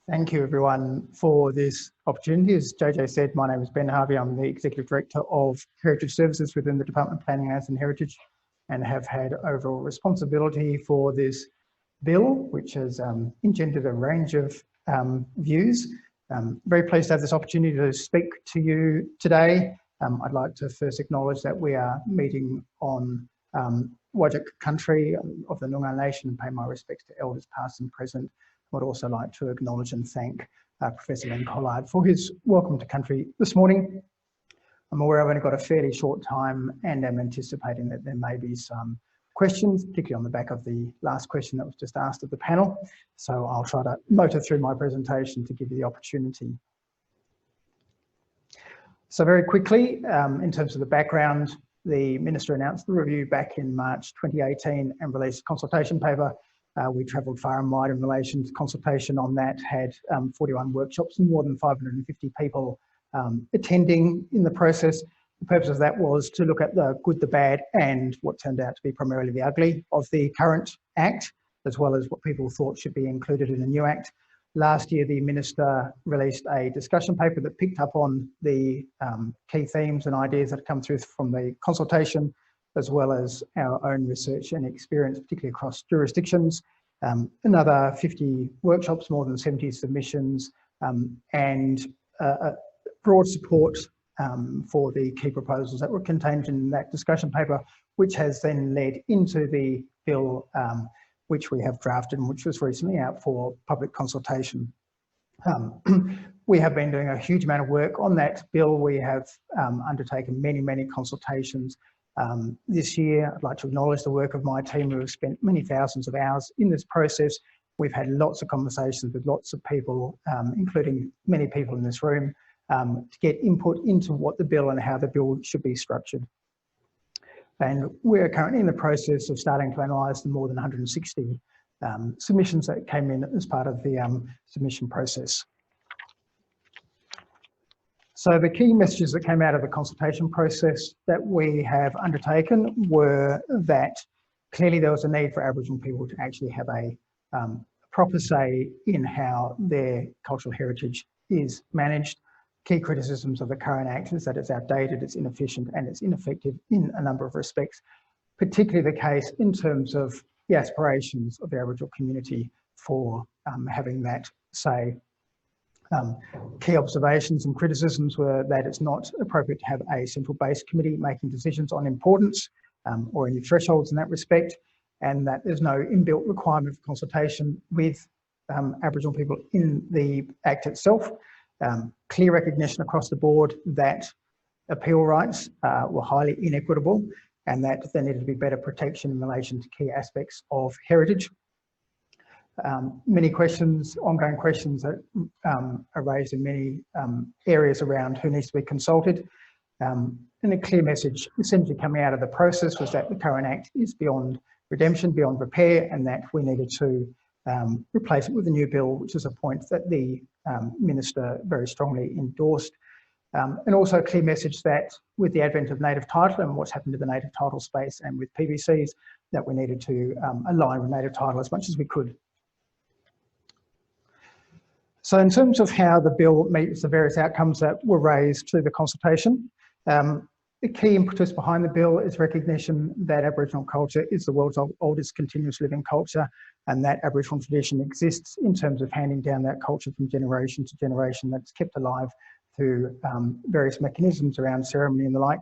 Thank you everyone for this opportunity. As JJ said, my name is Ben Harvey. I'm the Executive Director of Heritage Services within the Department of Planning, Arts and Heritage, and have had overall responsibility for this bill, which has engendered a range of views. Very pleased to have this opportunity to speak to you today. I'd like to first acknowledge that we are meeting on Whadjuk country of the Noongar Nation and pay my respects to elders past and present. I'd also like to acknowledge and thank Professor Len Collard for his welcome to country this morning. I'm aware I've only got a fairly short time and am anticipating that there may be some questions, particularly on the back of the last question that was just asked of the panel. So I'll try to motor through my presentation to give you the opportunity. So very quickly, in terms of the background, the Minister announced the review back in March 2018 and released a consultation paper. We travelled far and wide in relation to consultation on that, had 41 workshops and more than 550 people attending in the process. The purpose of that was to look at the good, the bad, and what turned out to be primarily the ugly of the current Act, as well as what people thought should be included in the new Act. Last year, the Minister released a discussion paper that picked up on the key themes and ideas that come through from the consultation, as well as our own research and experience, particularly across jurisdictions. Another 50 workshops, more than 70 submissions, and broad support for the key proposals that were contained in that discussion paper, which has then led into the bill which we have drafted and which was recently out for public consultation. We have been doing a huge amount of work on that bill. We have undertaken many consultations. This year, I'd like to acknowledge the work of my team who have spent many thousands of hours in this process. We've had lots of conversations with lots of people, including many people in this room, to get input into what the bill and how the bill should be structured. And we're currently in the process of starting to analyse the more than 160 submissions that came in as part of the submission process. So the key messages that came out of the consultation process that we have undertaken were that clearly there was a need for Aboriginal people to actually have a proper say in how their cultural heritage is managed. Key criticisms of the current Act is that it's outdated, it's inefficient, and it's ineffective in a number of respects, particularly the case in terms of the aspirations of the Aboriginal community for having that say. Key observations and criticisms were that it's not appropriate to have a central base committee making decisions on importance or any thresholds in that respect, and that there's no inbuilt requirement for consultation with Aboriginal people in the Act itself. Clear recognition across the board that appeal rights were highly inequitable and that there needed to be better protection in relation to key aspects of heritage. Many questions, ongoing questions that are raised in many areas around who needs to be consulted. And a clear message essentially coming out of the process was that the current Act is beyond redemption, beyond repair, and that we needed to replace it with a new bill, which is a point that the Minister very strongly endorsed. And also a clear message that with the advent of native title and what's happened to the native title space and with PVCs, that we needed to align with native title as much as we could. So in terms of how the bill meets the various outcomes that were raised through the consultation, the key impetus behind the bill is recognition that Aboriginal culture is the world's oldest continuous living culture, and that Aboriginal tradition exists in terms of handing down that culture from generation to generation that's kept alive through various mechanisms around ceremony and the like.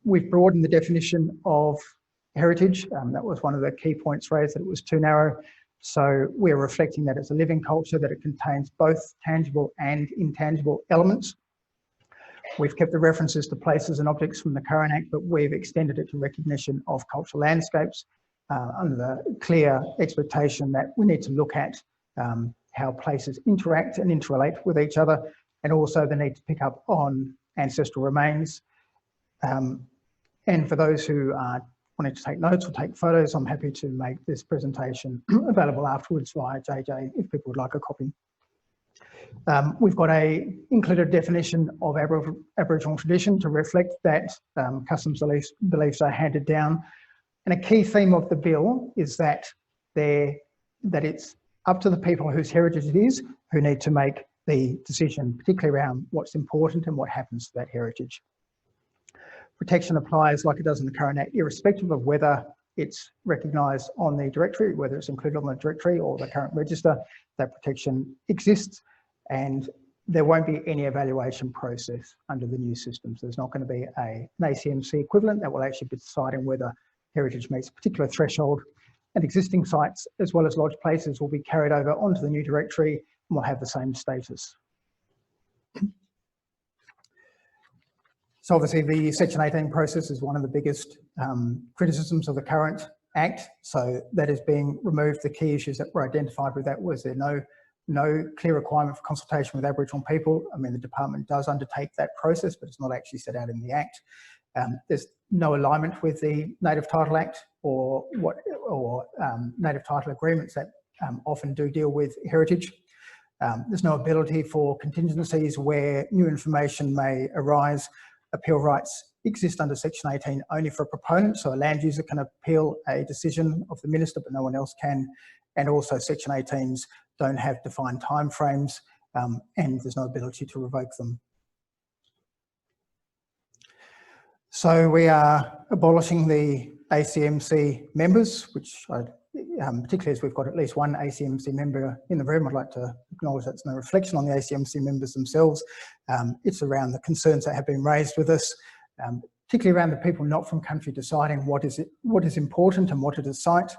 We've broadened the definition of heritage. That was one of the key points raised, that it was too narrow. So we're reflecting that it's a living culture, that it contains both tangible and intangible elements. We've kept the references to places and objects from the current Act, but we've extended it to recognition of cultural landscapes under the clear expectation that we need to look at how places interact and interrelate with each other, and also the need to pick up on ancestral remains. And for those who are wanting to take notes or take photos, I'm happy to make this presentation available afterwards via JJ if people would like a copy. We've got included definition of Aboriginal tradition to reflect that customs beliefs are handed down. And a key theme of the bill is that it's up to the people whose heritage it is who need to make the decision, particularly around what's important and what happens to that heritage. Protection applies like it does in the current Act, irrespective of whether it's recognised on the directory, whether it's included on the directory or the current register. That protection exists, and there won't be any evaluation process under the new systems. There's not going to be an ACMC equivalent that will actually be deciding whether heritage meets a particular threshold, and existing sites as well as lodge places will be carried over onto the new directory and will have the same status. So obviously the Section 18 process is one of the biggest criticisms of the current Act. So that is being removed. The key issues that were identified with that was there no clear requirement for consultation with Aboriginal people. I mean, the department does undertake that process, but it's not actually set out in the Act. There's no alignment with the Native Title Act or Native Title agreements that often do deal with heritage. There's no ability for contingencies where new information may arise. Appeal rights exist under Section 18 only for a proponent, so a land user can appeal a decision of the minister, but no one else can. And also Section 18s don't have defined timeframes, and there's no ability to revoke them. So we are abolishing the ACMC members, which particularly as we've got at least one ACMC member in the room, I'd like to acknowledge that's no reflection on the ACMC members themselves. It's around the concerns that have been raised with us, particularly around the people not from country deciding what is important and what it is cite.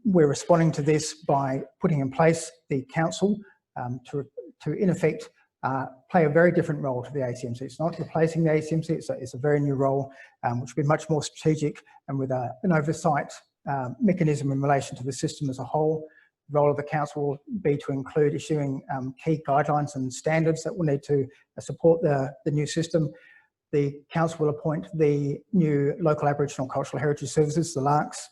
We're responding to this by putting in place the council to in effect play a very different role to the ACMC. It's not replacing the ACMC, it's a very new role, which will be much more strategic and with an oversight mechanism in relation to the system as a whole. The role of the council will be to include issuing key guidelines and standards that will need to support the new system. The council will appoint the new local Aboriginal Cultural Heritage Services, the Larks.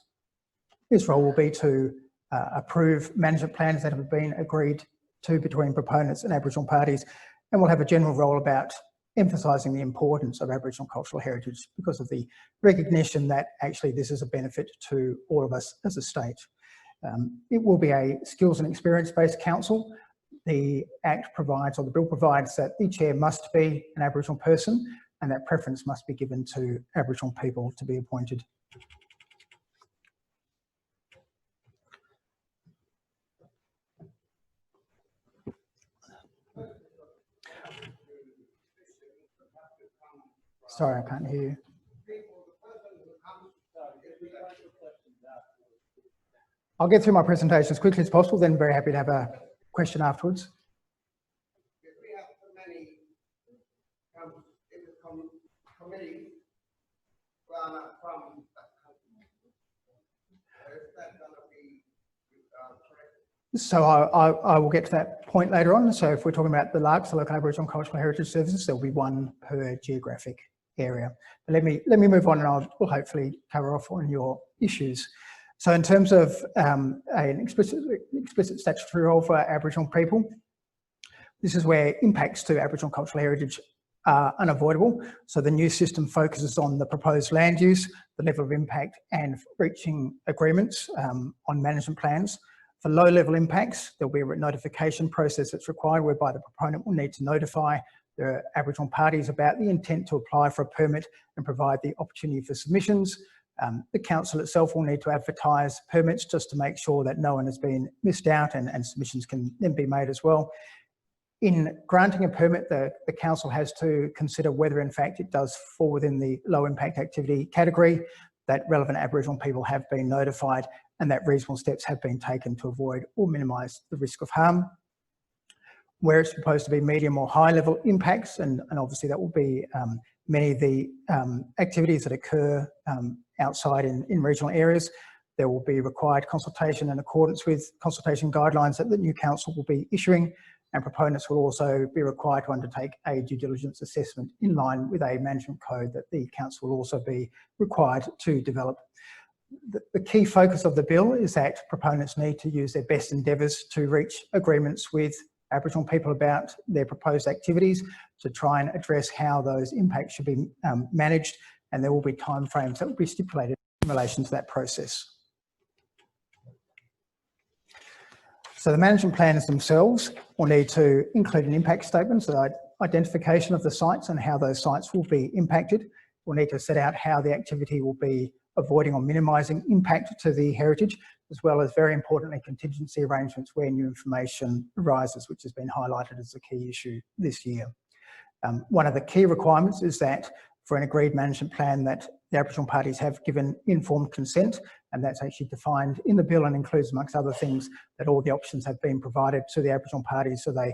Its role will be to approve management plans that have been agreed to between proponents and Aboriginal parties, and will have a general role about emphasising the importance of Aboriginal cultural heritage because of the recognition that actually this is a benefit to all of us as a state. It will be a skills and experience-based council. The Act provides, or the bill provides, that the chair must be an Aboriginal person and that preference must be given to Aboriginal people to be appointed. Sorry, I can't hear you. I'll get through my presentation as quickly as possible, then very happy to have a question afterwards. So I will get to that point later on. So if we're talking about the Larks, the local Aboriginal Cultural Heritage Services, there will be one per geographic area. But let me move on, and we'll hopefully cover off on your issues. So in terms of an explicit statutory role for Aboriginal people, this is where impacts to Aboriginal cultural heritage are unavoidable. So the new system focuses on the proposed land use, the level of impact, and reaching agreements on management plans. For low-level impacts, there'll be a notification process that's required whereby the proponent will need to notify the Aboriginal parties about the intent to apply for a permit and provide the opportunity for submissions. The council itself will need to advertise permits just to make sure that no one has been missed out, and submissions can then be made as well. In granting a permit, the council has to consider whether in fact it does fall within the low impact activity category, that relevant Aboriginal people have been notified, and that reasonable steps have been taken to avoid or minimise the risk of harm. Where it's supposed to be medium or high level impacts, and obviously that will be many of the activities that occur outside in regional areas, there will be required consultation in accordance with consultation guidelines that the new council will be issuing, and proponents will also be required to undertake a due diligence assessment in line with a management code that the council will also be required to develop. The key focus of the bill is that proponents need to use their best endeavours to reach agreements with Aboriginal people about their proposed activities to try and address how those impacts should be managed, and there will be timeframes that will be stipulated in relation to that process. So the management plans themselves will need to include an impact statement, so the identification of the sites and how those sites will be impacted. We'll need to set out how the activity will be avoiding or minimising impact to the heritage, as well as, very importantly, contingency arrangements where new information arises, which has been highlighted as a key issue this year. One of the key requirements is that for an agreed management plan that the Aboriginal parties have given informed consent, and that's actually defined in the bill and includes, amongst other things, that all the options have been provided to the Aboriginal parties so they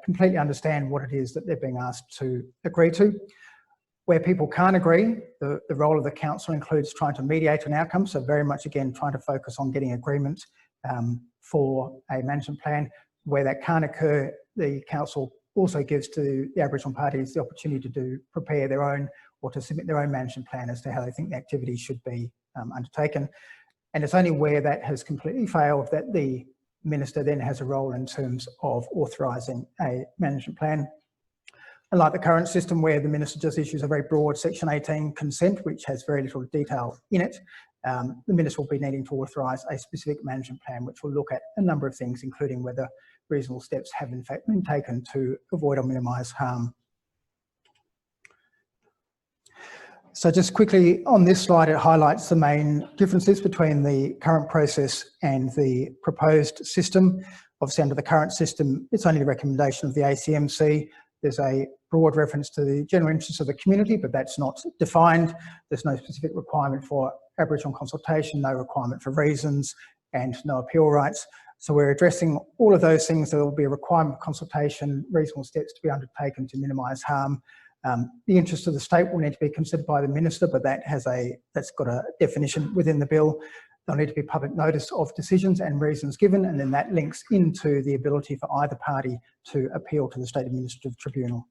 completely understand what it is that they're being asked to agree to. Where people can't agree, the role of the council includes trying to mediate an outcome, so very much, again, trying to focus on getting agreement for a management plan. Where that can't occur, the council also gives to the Aboriginal parties the opportunity to prepare their own or to submit their own management plan as to how they think the activity should be undertaken. And it's only where that has completely failed that the Minister then has a role in terms of authorising a management plan. Unlike the current system where the Minister just issues a very broad Section 18 consent, which has very little detail in it, the Minister will be needing to authorise a specific management plan which will look at a number of things, including whether reasonable steps have in fact been taken to avoid or minimise harm. So just quickly on this slide, it highlights the main differences between the current process and the proposed system. Obviously, under the current system, it's only the recommendation of the ACMC. There's a broad reference to the general interests of the community, but that's not defined. There's no specific requirement for Aboriginal consultation, no requirement for reasons, and no appeal rights. So we're addressing all of those things. There will be a requirement for consultation, reasonable steps to be undertaken to minimise harm. The interest of the state will need to be considered by the Minister, but that's got a definition within the bill. There'll need to be public notice of decisions and reasons given, and then that links into the ability for either party to appeal to the State Administrative Tribunal.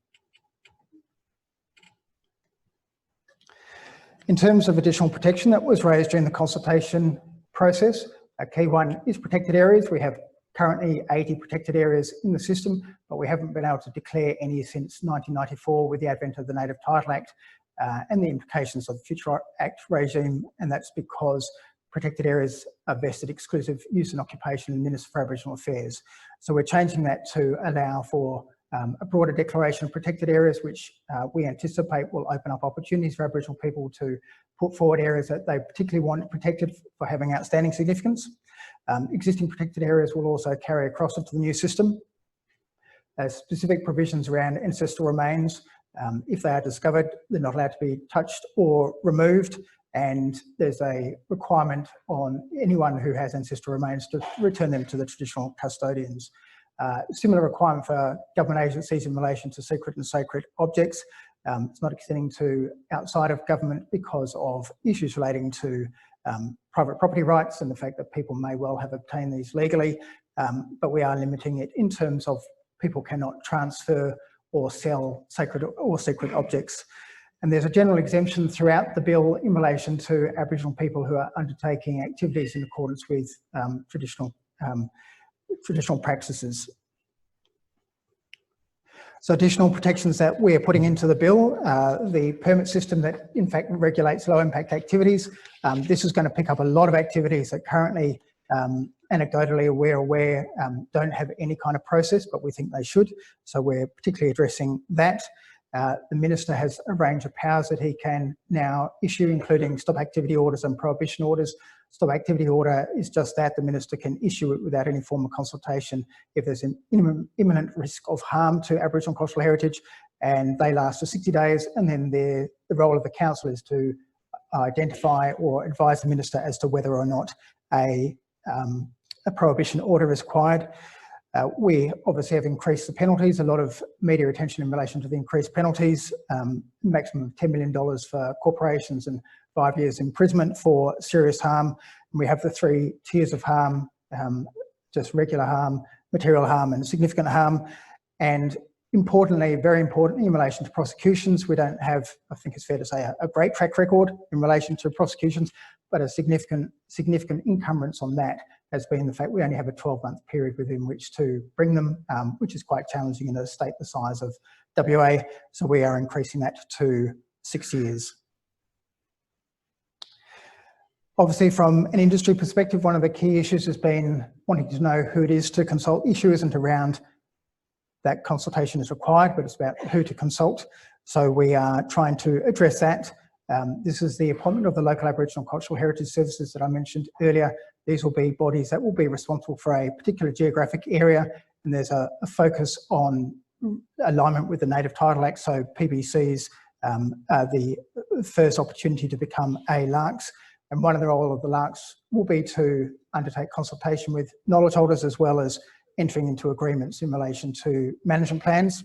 In terms of additional protection that was raised during the consultation process, a key one is protected areas. We have currently 80 protected areas in the system, but we haven't been able to declare any since 1994 with the advent of the Native Title Act and the implications of the Future Act regime, and that's because protected areas are vested exclusive use and occupation in the Minister for Aboriginal Affairs. So we're changing that to allow for a broader declaration of protected areas, which we anticipate will open up opportunities for Aboriginal people to put forward areas that they particularly want protected for having outstanding significance. Existing protected areas will also carry across into the new system. There's specific provisions around ancestral remains. If they are discovered, they're not allowed to be touched or removed, and there's a requirement on anyone who has ancestral remains to return them to the traditional custodians. Similar requirement for government agencies in relation to secret and sacred objects. It's not extending to outside of government because of issues relating to private property rights and the fact that people may well have obtained these legally, but we are limiting it in terms of people cannot transfer or sell sacred or secret objects. And there's a general exemption throughout the bill in relation to Aboriginal people who are undertaking activities in accordance with traditional practices. So additional protections that we're putting into the bill, the permit system that in fact regulates low impact activities. This is going to pick up a lot of activities that currently, anecdotally we're aware, don't have any kind of process, but we think they should. So we're particularly addressing that. The Minister has a range of powers that he can now issue, including stop activity orders and prohibition orders. Stop activity order is just that. The Minister can issue it without any form of consultation if there's an imminent risk of harm to Aboriginal cultural heritage, and they last for 60 days. And then the role of the Council is to identify or advise the Minister as to whether or not a prohibition order is required. We obviously have increased the penalties, a lot of media attention in relation to the increased penalties, maximum of $10 million for corporations and 5 years imprisonment for serious harm. And we have the 3 tiers of harm, just regular harm, material harm and significant harm. And importantly, very importantly, in relation to prosecutions, we don't have, I think it's fair to say, a great track record in relation to prosecutions, but a significant encumbrance on that has been the fact we only have a 12-month period within which to bring them, which is quite challenging in a state the size of WA. So we are increasing that to 6 years. Obviously, from an industry perspective, one of the key issues has been wanting to know who it is to consult. The issue isn't around that consultation is required, but it's about who to consult. So we are trying to address that. This is the appointment of the local Aboriginal Cultural Heritage Services that I mentioned earlier. These will be bodies that will be responsible for a particular geographic area, and there's a focus on alignment with the Native Title Act. So PBCs are the first opportunity to become a Larks, and one of the role of the Larks will be to undertake consultation with knowledge holders as well as entering into agreements in relation to management plans.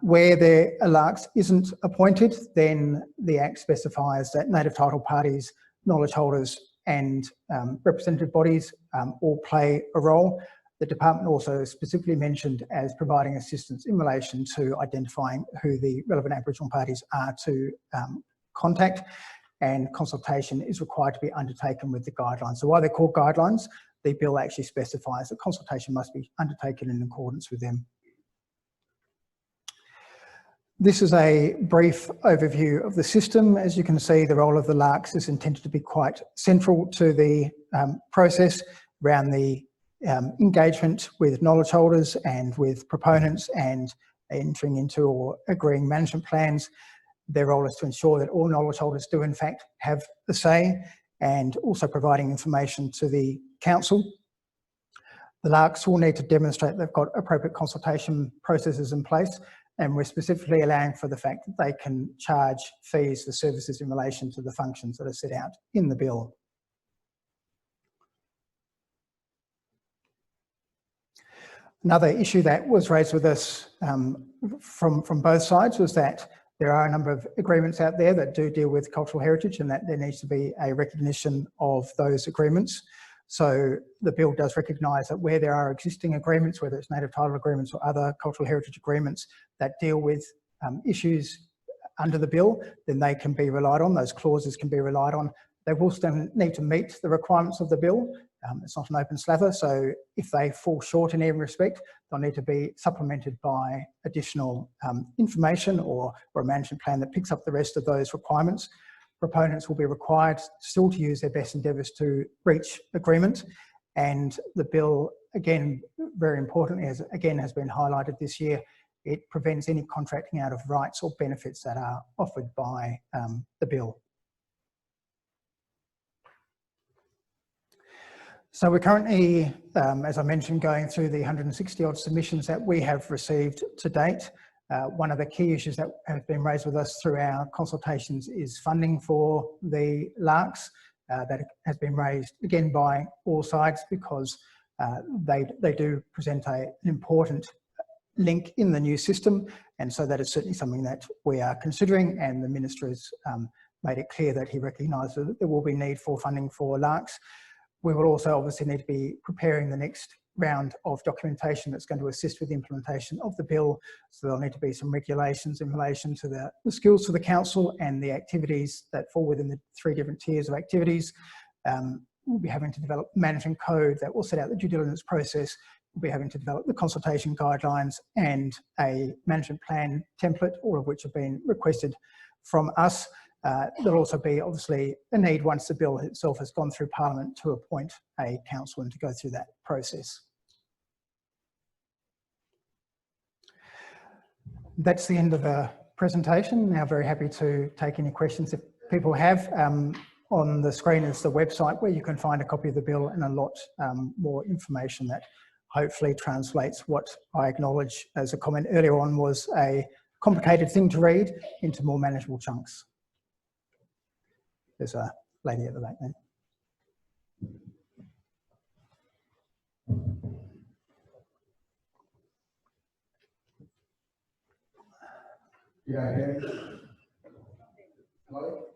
Where the Larks isn't appointed, then the Act specifies that native title parties, knowledge holders and representative bodies all play a role. The department also specifically mentioned as providing assistance in relation to identifying who the relevant Aboriginal parties are to contact, and consultation is required to be undertaken with the guidelines. So while they're called guidelines, the bill actually specifies that consultation must be undertaken in accordance with them. This is a brief overview of the system. As you can see, the role of the Larks is intended to be quite central to the process around the engagement with knowledge holders and with proponents and entering into or agreeing management plans. Their role is to ensure that all knowledge holders do in fact have a say, and also providing information to the council. The Larks will need to demonstrate they've got appropriate consultation processes in place, and we're specifically allowing for the fact that they can charge fees for services in relation to the functions that are set out in the bill. Another issue that was raised with us from both sides was that there are a number of agreements out there that do deal with cultural heritage, and that there needs to be a recognition of those agreements. So the bill does recognise that where there are existing agreements, whether it's native title agreements or other cultural heritage agreements that deal with issues under the bill, then they can be relied on, those clauses can be relied on. They will still need to meet the requirements of the bill. It's not an open slather, so if they fall short in any respect, they'll need to be supplemented by additional information or a management plan that picks up the rest of those requirements. Proponents will be required still to use their best endeavours to reach agreement, and the bill, again, very importantly, as again has been highlighted this year, it prevents any contracting out of rights or benefits that are offered by the bill. So we're currently, as I mentioned, going through the 160 odd submissions that we have received to date. One of the key issues that have been raised with us through our consultations is funding for the Larks. That has been raised again by all sides because they do present an important link in the new system, and so that is certainly something that we are considering, and the Minister has made it clear that he recognises that there will be need for funding for Larks. We will also obviously need to be preparing the next round of documentation that's going to assist with the implementation of the bill. So there'll need to be some regulations in relation to the skills for the council and the activities that fall within the 3 different tiers of activities. We'll be having to develop management code that will set out the due diligence process. We'll be having to develop the consultation guidelines and a management plan template, all of which have been requested from us. There'll also be obviously a need once the bill itself has gone through Parliament to appoint a council and to go through that process. That's the end of the presentation. Now very happy to take any questions if people have. On the screen is the website where you can find a copy of the bill and a lot more information that hopefully translates what I acknowledge as a comment earlier on was a complicated thing to read into more manageable chunks. There's a lady at the back there. Yeah, hello?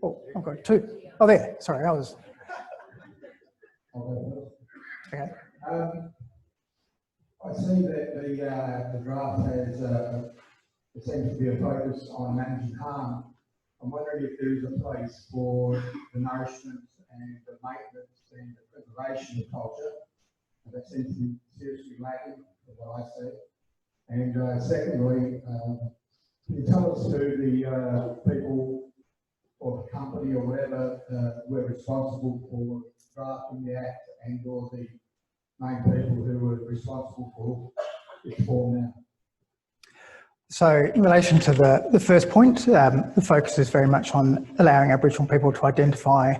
Oh, I've got 2. Oh, there. Sorry, I was. Okay. I see that the draft has there seems to be a focus on managing harm. I'm wondering if there is a place for the nourishment and the maintenance and the preservation of culture. That seems to be seriously lacking, from what I see. And secondly, can you tell us who the people or the company or whatever were responsible for drafting the act and or the main people who were responsible for its form now? So in relation to the first point, the focus is very much on allowing Aboriginal people to identify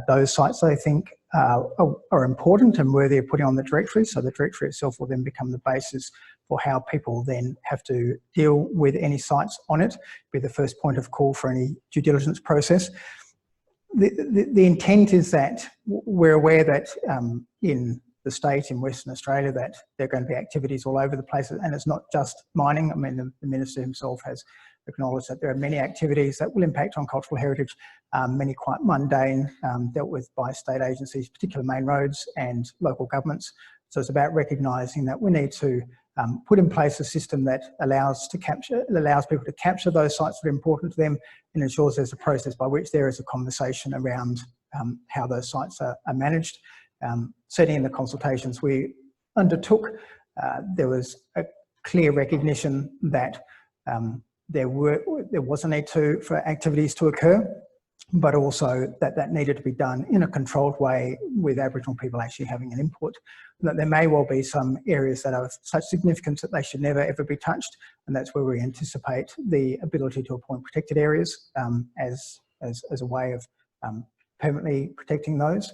those sites they think are important and worthy of putting on the directory. So the directory itself will then become the basis for how people then have to deal with any sites on it, be the first point of call for any due diligence process. The intent is that we're aware that in the state in Western Australia that there are going to be activities all over the place, and it's not just mining. I mean, the Minister himself has acknowledged that there are many activities that will impact on cultural heritage, many quite mundane, dealt with by state agencies, particular main roads and local governments. So it's about recognising that we need to put in place a system that allows people to capture those sites that are important to them and ensures there's a process by which there is a conversation around how those sites are managed. Certainly in the consultations we undertook, there was a clear recognition that there was a need for activities to occur, but also that needed to be done in a controlled way with Aboriginal people actually having an input. That there may well be some areas that are of such significance that they should never ever be touched, and that's where we anticipate the ability to appoint protected areas as a way of permanently protecting those.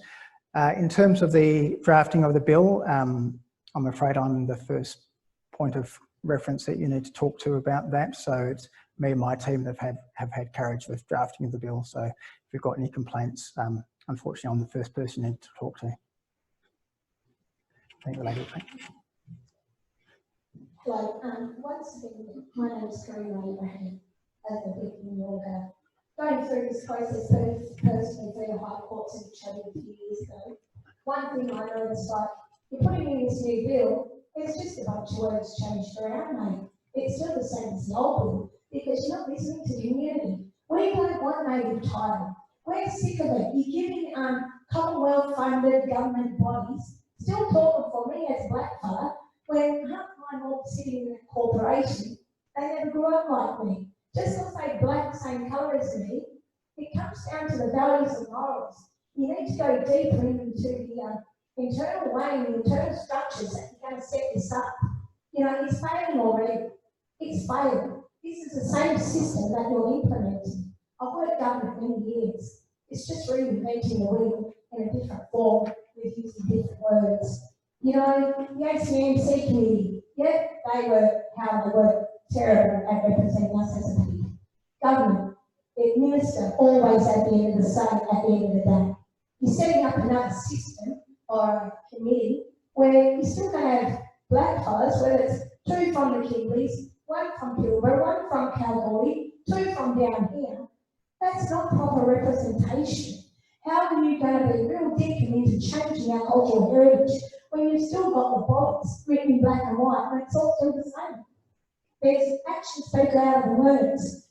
In terms of the drafting of the bill, I'm afraid I'm the first point of reference that you need to talk to about that. So it's me and my team that have had courage with drafting of the bill. So if you've got any complaints, unfortunately, I'm the first person you need to talk to. Thank you, lady. Hello, once again, my name is Karina Abraham, as a big New Yorker. Going through this process personally through the High Court in Chile a few years ago, one thing I noticed, like, you're putting in this new bill, it's just a bunch of words changed around, mate. It's still the same as the old bill, because you're not listening to the community. We don't want native title. We're sick of it. You're giving Commonwealth-funded government bodies, still talking for me as a black fella, when half my mom sitting in a corporation, they never grew up like me. Just because they're black, same colour as me, it comes down to the values and morals. You need to go deeper into the internal way and the internal structures that you're going to set this up. You know, it's failing already. It's failing. This is the same system that you're implementing. I've worked government many years. It's just reinventing the wheel in a different form with using different words. You know, the ACMC committee, yeah, they were how they were terrible at representing us as a people. Government, the minister, always at the end of the day, at the end of the day. You're setting up another system or a committee where you're still going to have black fellas, whether it's 2 from the Kimberleys, 1 from Pilbara, 1 from Kalgoorlie, 2 from down here. That's not proper representation. How are you going to be real deep into changing our cultural heritage when you've still got the bollocks written in black and white and it's all still the same? There's actions spoken out of the words.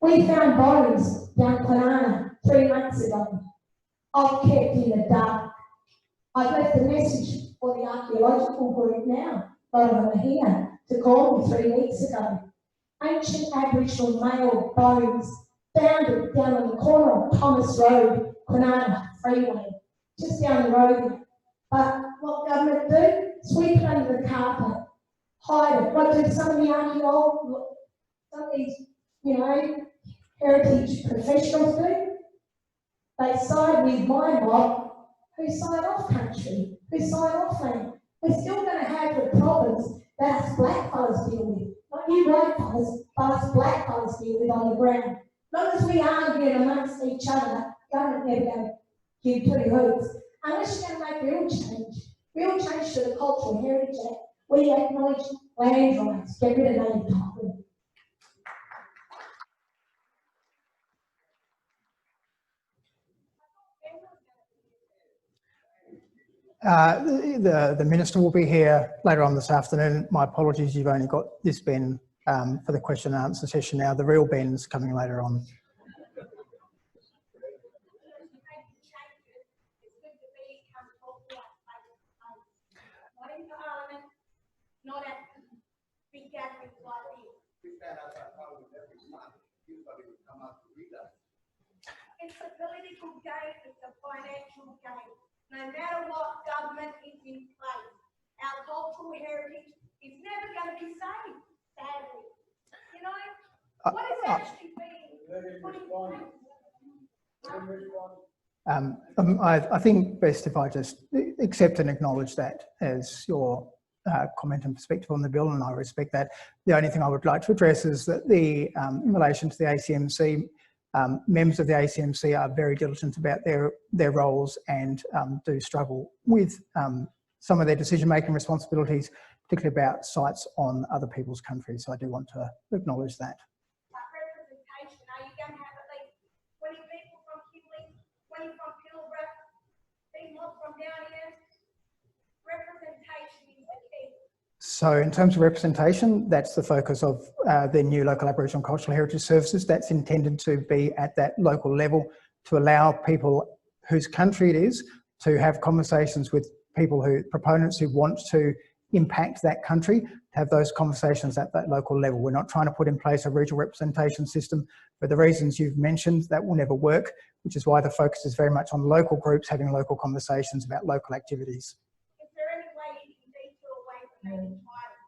We found bodies down Kwinana 3 months ago. I've kept in the dark. I've left a message for the archaeological group now, a lot of them are here, to call me 3 weeks ago. Ancient Aboriginal male bones found it down on the corner of Thomas Road, Kwinana Freeway, just down the road. But what government do? Sweep it under the carpet, hide it. What do some of the archaeologists, some of these, you know, heritage professionals do? They side with my mob, who side off country, who side off land. We're still going to have the problems that us black fellas deal with. Not you white fellas, but us black fellas deal with on the ground. As long as we argue amongst each other, government never going to give 2 hoots. Unless you're going to make real change to the Cultural Heritage Act, we acknowledge land rights, get rid of native title. The Minister will be here later on this afternoon. My apologies, you've only got this Ben for the question and answer session now. The real Ben's coming later on. Not at big gatherings like this. We found out that part of every month. Everybody would come up to read us. political game, it's a financial game. No matter what government is in place, our cultural heritage is never going to be saved, sadly. You know, what is actually being put in place? I think best if I just accept and acknowledge that as your comment and perspective on the bill, and I respect that. The only thing I would like to address is that in relation to the ACMC, members of the ACMC are very diligent about their roles and do struggle with some of their decision-making responsibilities, particularly about sites on other people's countries. So I do want to acknowledge that. Representation, are you going to have at least 20 people from Kimberley, 20 from Pilbara, people from down here? Representation is the key. So in terms of representation, that's the focus of the new local Aboriginal Cultural Heritage Services. That's intended to be at that local level to allow people whose country it is to have conversations with people proponents who want to impact that country, to have those conversations at that local level. We're not trying to put in place a regional representation system for the reasons you've mentioned. That will never work, which is why the focus is very much on local groups having local conversations about local activities. Is there any way you can detour away from native title?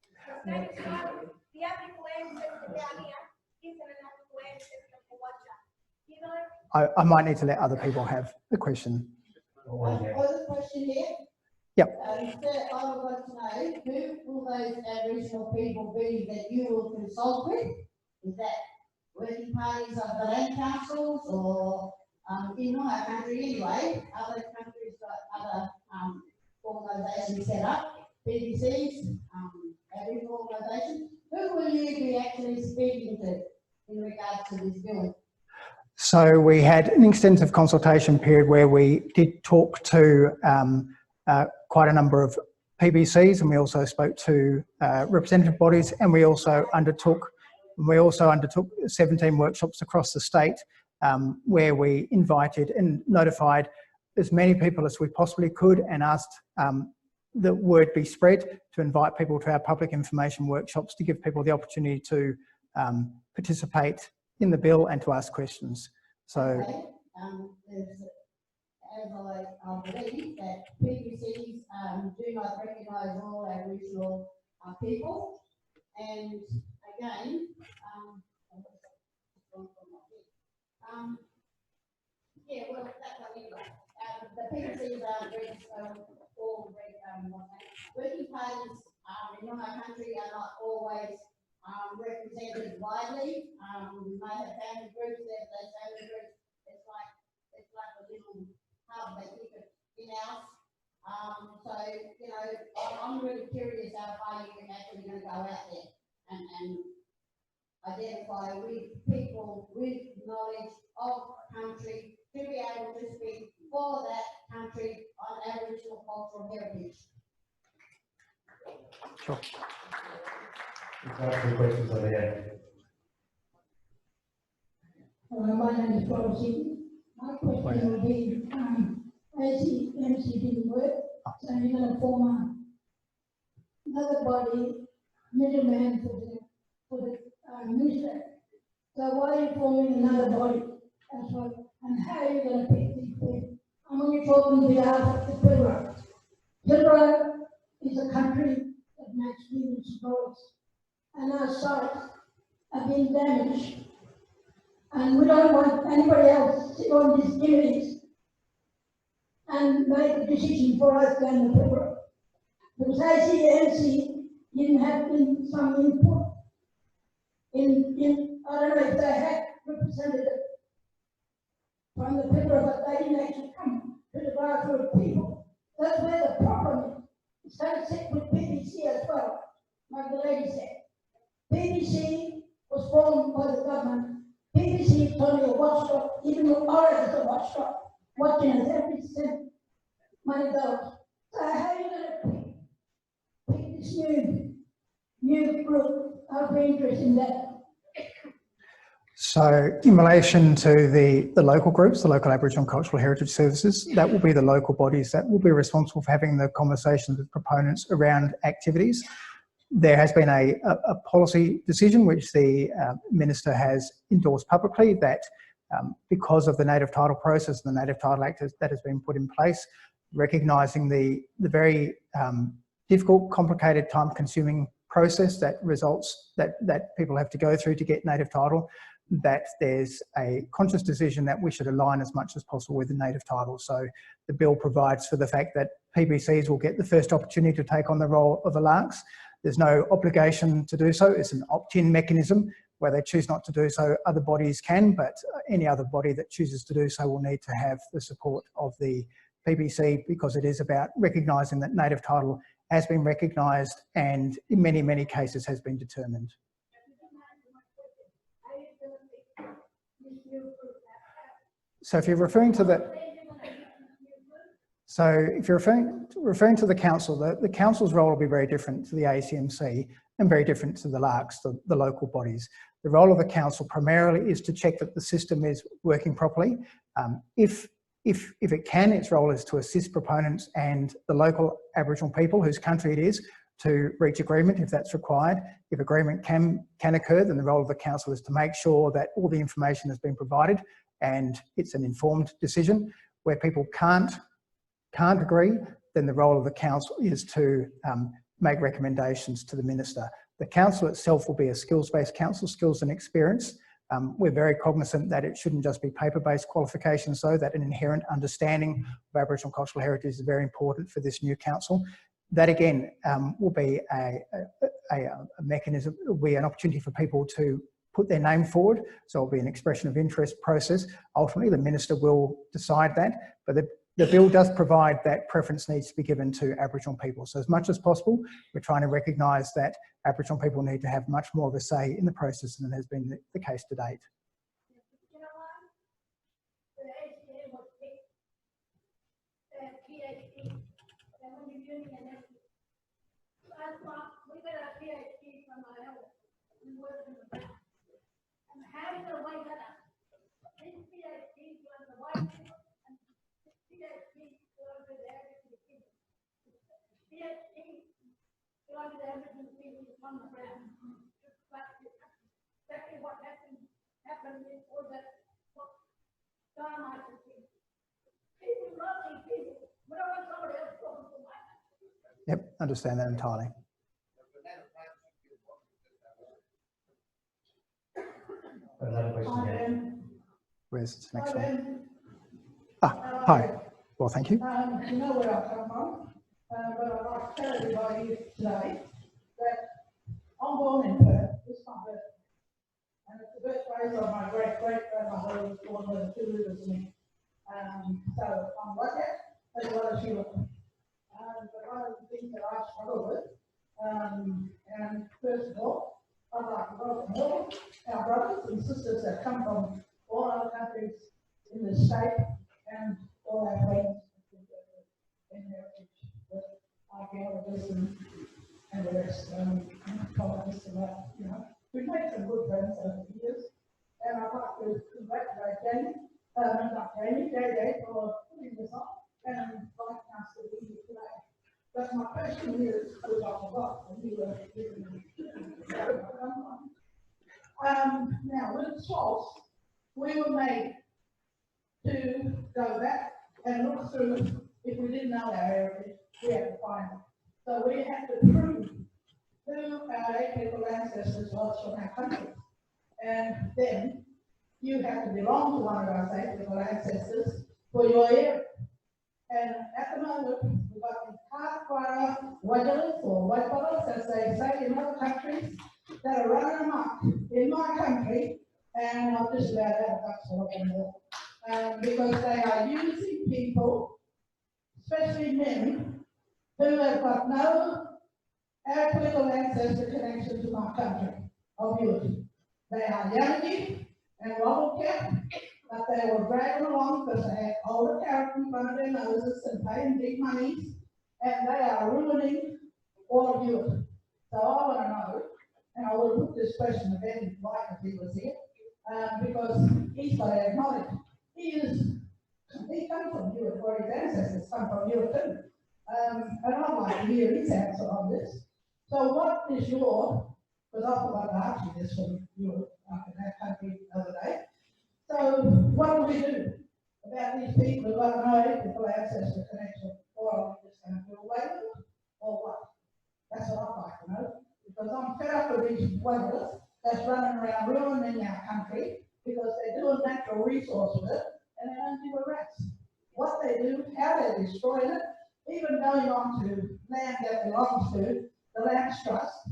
Because native title, the Aboriginal ancestor down here isn't an Aboriginal ancestor for Watcher. You know? I might need to let other people have the question. Other question here? Yep. So I would like to know, who will those Aboriginal people be that you will consult with? Is that working parties of the land councils or in our country anyway? Other countries got other organisations set up, BBCs, Aboriginal organisations. Who will you be actually speaking to in regards to this bill? So we had an extensive consultation period where we did talk to quite a number of PBCs, and we also spoke to representative bodies, and we also undertook 17 workshops across the state where we invited and notified as many people as we possibly could and asked the word be spread to invite people to our public information workshops to give people the opportunity to participate in the bill and to ask questions. So, okay. As I believe that PBCs do not recognise all Aboriginal people, and again, yeah, well, that's what anyway. The PBCs are all working parties in our country are not always represented widely. We may have family groups there, but those family groups, it's like a little hub, they keep it in-house. So, you know, I'm really curious how far you're actually going to go out there and identify with people with knowledge of country to be able to speak for that country on Aboriginal cultural heritage. sure. Any questions over here? Hello, my name is Rosie. My question will be, ACMC didn't work, so you're going to form another body, middleman for the minister. So why are you forming another body? That's what, and how are you going to pick these people? I'm only talking on behalf of the Pilbara. Pilbara is a country that makes millions of dollars, and our sites have been damaged. And we don't want anybody else to sit on these committees and make a decision for us down the Pilbara. Because ACMC didn't have some input in I don't know if they had representative from the Pilbara, but they didn't actually come to the grassroots people. That's where the problem is. It's going to sit with BBC as well, like the lady said. BBC was formed by the government. BBC is only a watchdog, even though Orange is a watchdog, watching us every cent money goes. So how are you going to pick this new group? I'll be interested in that. So in relation to the local groups, the local Aboriginal Cultural Heritage Services, that will be the local bodies that will be responsible for having the conversations with proponents around activities. There has been a policy decision which the Minister has endorsed publicly that because of the native title process and the Native Title Act that has been put in place, recognising the very difficult, complicated, time-consuming process that results that people have to go through to get native title, that there's a conscious decision that we should align as much as possible with the native title. So the bill provides for the fact that PBCs will get the first opportunity to take on the role of a Larks. There's no obligation to do so. It's an opt-in mechanism. Where they choose not to do so, other bodies can, but any other body that chooses to do so will need to have the support of the PBC, because it is about recognising that native title has been recognised and in many, many cases has been determined. So if you're referring to the referring to the council, the council's role will be very different to the ACMC and very different to the Larks, the local bodies. The role of the council primarily is to check that the system is working properly. If it can, its role is to assist proponents and the local Aboriginal people whose country it is to reach agreement if that's required. If agreement can occur, then the role of the council is to make sure that all the information has been provided and it's an informed decision. Where people can't agree, then the role of the council is to make recommendations to the minister. The council itself will be a skills-based council, skills and experience. We're very cognizant that it shouldn't just be paper-based qualifications, though, that an inherent understanding of Aboriginal cultural heritage is very important for this new council. That again will be a mechanism, will be an opportunity for people to put their name forward. So it'll be an expression of interest process. Ultimately, the minister will decide that, but the bill does provide that preference needs to be given to Aboriginal people. So as much as possible, we're trying to recognise that Aboriginal people need to have much more of a say in the process than has been the case to date. You know what? The ACA was picked, PhD, and when you're doing an MD. Last month, we got a PhD from my elder. We worked in the back. And how do you wake that up? This PhD was the white people, and this PhD was the Aboriginal people. PhD was the Aboriginal people on the ground. Exactly what happened before that time I could see. People love these people. We don't want somebody else talking to my. Yep, understand that entirely. Another question here. Where's the next one? Hi. Well, thank you. You know where I come from, but I'd like to tell everybody today that I'm born in Perth. This is my birthday. And it's the birthplace of my great-great-grandmother who was born with 2 rivers in it. So I'm lucky as well as you. But one of the things that I struggle with, and first of all, I'd like to welcome all our brothers and sisters that come from all other countries in the state and all our friends in heritage, the archaeologists and the rest, colonists and that, you know. We've made some good friends over the years, and I'd like to congratulate JJ for putting this on and inviting us to be here today. But my question is, which I forgot when you were giving me now, with SWOS, we were made to go back and look through. If we didn't know our heritage, we had to find it. So we had to prove who our ancestral ancestors was from our country. And then you have to belong to one of our ancestral ancestors for your area. And at the moment, we've got the Hardwire Wajalas or Wajalas, as they say in other countries, that are running amok in my country, and I'll just about out of touch for them because they are using people, especially men, who have got no political ancestor connection to my country of yours. They are Yamadji and Wobblecap, but they were dragging along because they had older carrots in front of their noses and paying big monies, and they are ruining all of you. So I want to know, and I will put this question to Ben White if he was here, because he's got to acknowledge he comes from Europe, or his ancestors come from Europe too. And I'd like to hear his answer on this. So what is your, because I forgot to ask you this from you up in that country the other day, So what do we do about these people who don't know if the access to connection, or are we just going to do away with it, or what? That's what I'd like to know, because I'm fed up with these whalers that's running around ruining our country because they're doing natural resource with it and they don't give a rat's. What they do, how they destroy it, even going on to land that belongs to the Land Trust,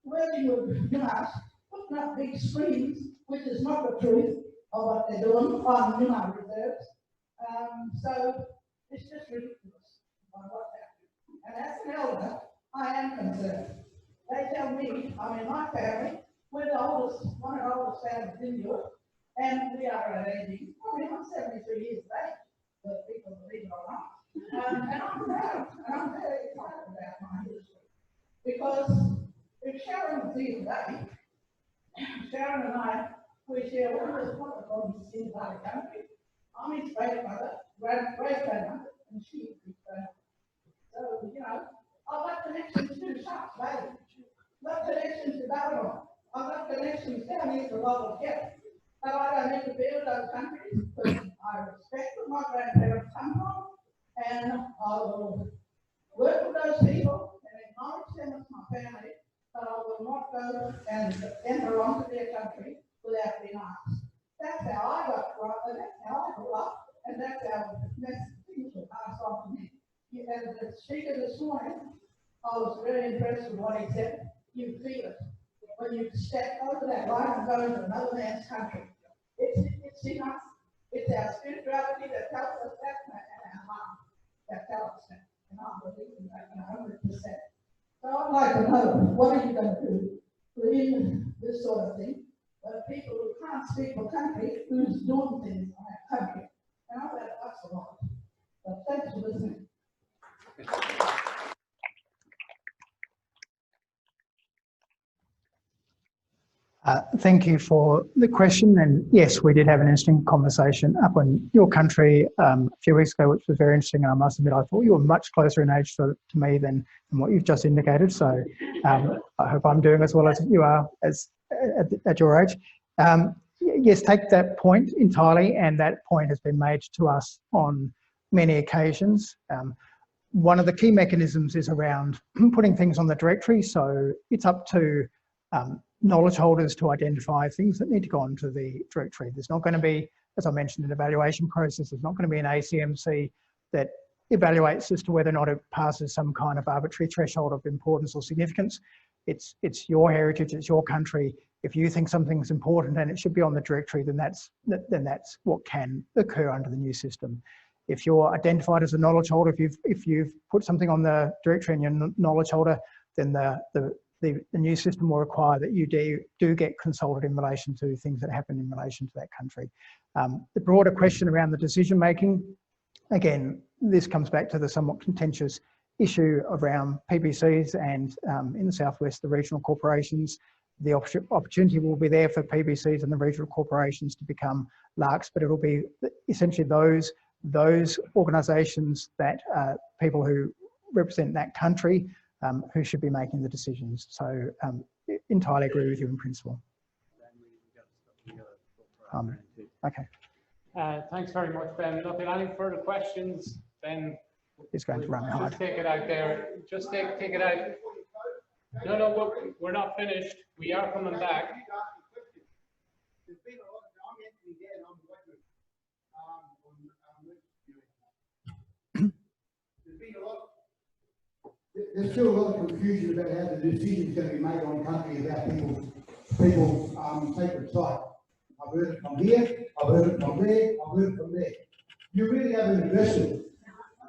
working with UNAS, putting up big screens, which is not the truth of what they're doing on UNAS reserves. So it's just ridiculous on what's happening. And as an elder, I am concerned. They tell me, I mean, my family, we're the oldest, one of the oldest families in Europe, and we are at aging. I mean, I'm 73 years of age, but people believe it or not. And I'm proud, and I'm very excited about my history. Because if Sharon was here today, Sharon and I, we share one of the problems in the country. I'm his great-mother, great-grandmother, and she is his grandmother. So, you know, I've got connections to Sharks Bay. I've got connections to Babylon. I've got connections down here to Lower Kent. But I don't need to be with those countries because I respect where my grandparents come from, and I will work with those people and acknowledge them as my family, but I will not go and enter onto their country without being asked. That's how I got right, and that's how I grew up, and that's how things were passed on to me. And the speaker this morning, I was very impressed with what he said. You feel it when you step over that line and go into another man's country. It's in us. It's our spirituality that tells us that, and our heart that tells us that. And I believe in that 100%. So I'd like to know, what are you going to do in this sort of thing? People who can't speak for country, who's doing things on our country. And I bet that's a lot. But thanks for listening. Thank you for the question. And yes, we did have an interesting conversation up in your country a few weeks ago, which was very interesting. And I must admit, I thought you were much closer in age to me than what you've just indicated. So I hope I'm doing as well as you are at your age. Yes, take that point entirely. And that point has been made to us on many occasions. One of the key mechanisms is around putting things on the directory. So it's up to knowledge holders to identify things that need to go onto the directory. There's not going to be, as I mentioned, an evaluation process. There's not going to be an ACMC that evaluates as to whether or not it passes some kind of arbitrary threshold of importance or significance. It's your heritage, it's your country. If you think something's important and it should be on the directory, then that's what can occur under the new system. If you're identified as a knowledge holder, if you've put something on the directory and you're a knowledge holder, then the new system will require that you do get consulted in relation to things that happen in relation to that country. The broader question around the decision making, again, this comes back to the somewhat contentious issue around PBCs and in the Southwest, the regional corporations. The opportunity will be there for PBCs and the regional corporations to become Larks, but it'll be essentially those organisations that people who represent that country who should be making the decisions. So entirely agree with you in principle. Okay. Thanks very much, Ben. Look, any further questions, then it's going to run hard. Just take it out there. Just take it out. No, we're not finished. We are coming back. There's still a lot of confusion about how the decision is going to be made on country about people's sacred site. I've heard it from here, I've heard it from there, I've heard it from there. You really haven't addressed it.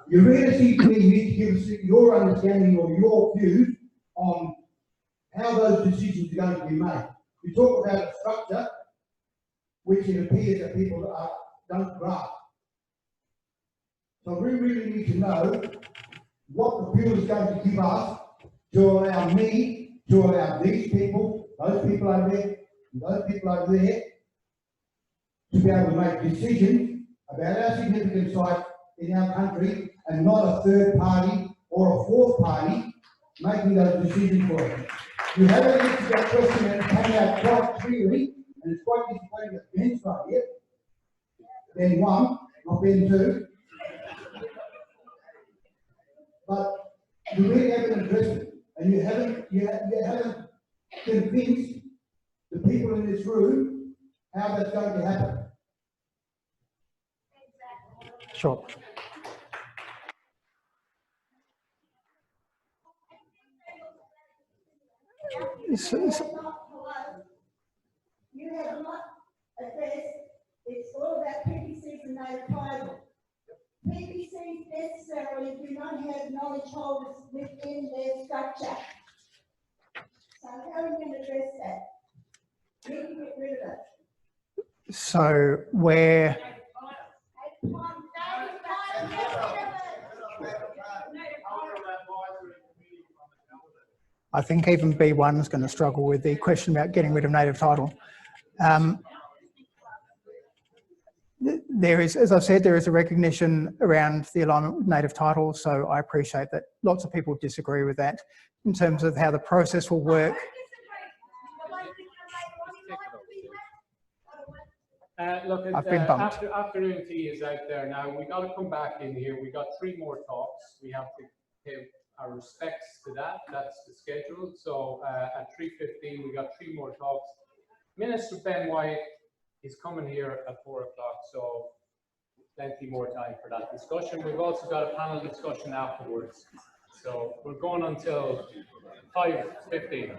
You really need to give us your understanding or your views on how those decisions are going to be made. You talk about a structure which it appears that people don't grasp. So we really need to know what the bill is going to give us to allow me, to allow these people, those people over there, and those people over there, to be able to make decisions about our significant sites in our country and not a third party or a fourth party making those decisions for us. You haven't answered that question and it came out quite clearly, and it's quite disappointing that Ben's not here, Ben 1, not Ben 2. But you really haven't addressed it, and you haven't convinced the people in this room how that's going to happen. Sure. You have not addressed, it's all about PPCs and native title. PPCs necessarily do not have knowledge holders within their structure. So how are you going to address that? You can get rid of it. So where, I think even B1 is going to struggle with the question about getting rid of native title. There is, as I've said, there is a recognition around the alignment with native title, so I appreciate that lots of people disagree with that in terms of how the process will work. Look, I've been bumped. afternoon tea is out there now. We got to come back in here. We got 3 more talks. We have to give our respects to that. That's the schedule. So at 3:15, we got 3 more talks. Minister Ben White is coming here at 4 o'clock, so plenty more time for that discussion. We've also got a panel discussion afterwards. So we're going until 5:15.